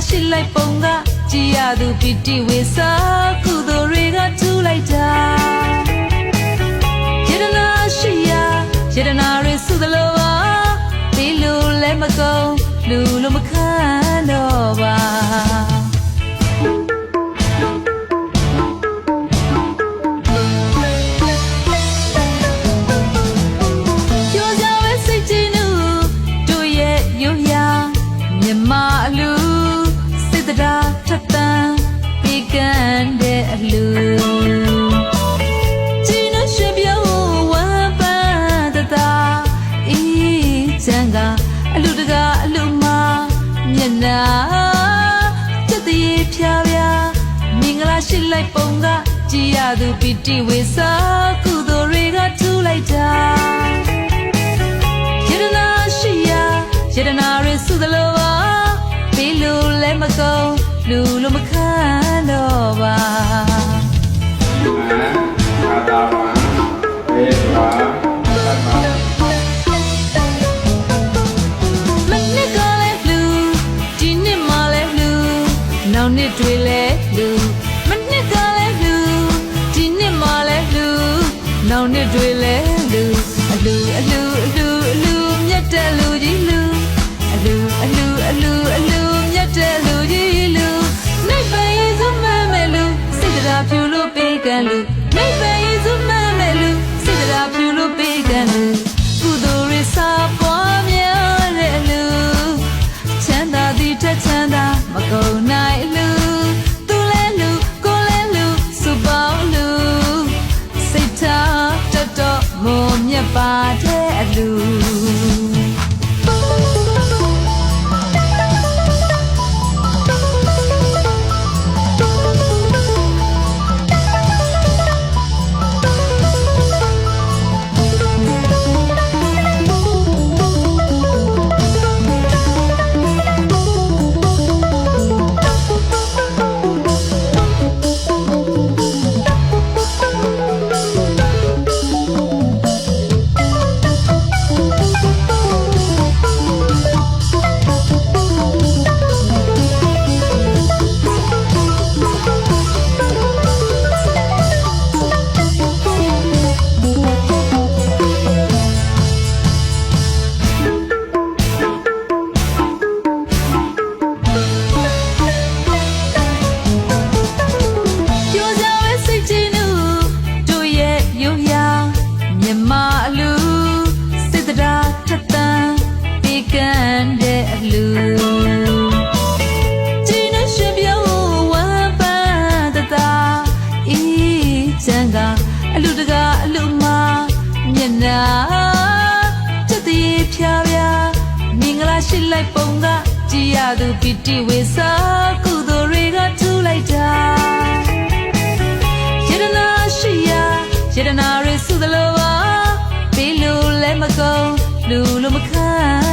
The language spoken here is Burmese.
ရှိလိုက်ပုံကကြည်ရသူပီတိဝေစာကုသိုလ်တွေကထူလိုက်တာယတနာရှိရာယတနာတွေစုသလိုပါဒီလူလည်းမကုန်လူလိုမခံတော့ပါရှိလိုက်ပုံကကြည်ရသူပီတိဝေစာကုသိုလ်တွေကထူလိုက်တာယတနာရှိရာယတနာတွေစုသလိုပါဒီလူလည်းမကုန်လူလိုမခံတော့ပါမနှစ်ကလည်းလူဒီနှစ်မှလည်းလူနောက်နှစ်တွေလည်းလူနောင်နှစ်တွေလဲလူအလူအလူအလူအလူမြတ်တဲ့လူကြီးလူအလူအလူအလူအလူမြတ်တဲ့လူကြီးလူနိုင်ပဲရေးစုမမဲလူစိတ်တရားဖြူလို့ပေးကံလူနိုင်ပဲရေးစုမမဲလူစိတ်တရားဖြူလို့ပေးကံလူကုသိုလ်ရစာပွားများတဲ့လူချမ်းသာသည်ထက်ချမ်းသာမကုန်နိုင်လူသူလဲလူကိုလဲလူစုပေါင်းလူစိတ်ထားတော့မုံမြတ်ပါတဲ့အလူအလူတကအလူမမျက်နာချက်တည်းဖြာဖြာမင်္ဂလာရှိလိုက်ပုံကကြည်ရသူပီတိဝေစာကုသိုလ်တွေကထူလိုက်တာယတနာရှိရာယတနာတွေစုသလိုပါဒီလူလည်းမကုန်လူလိုမခံ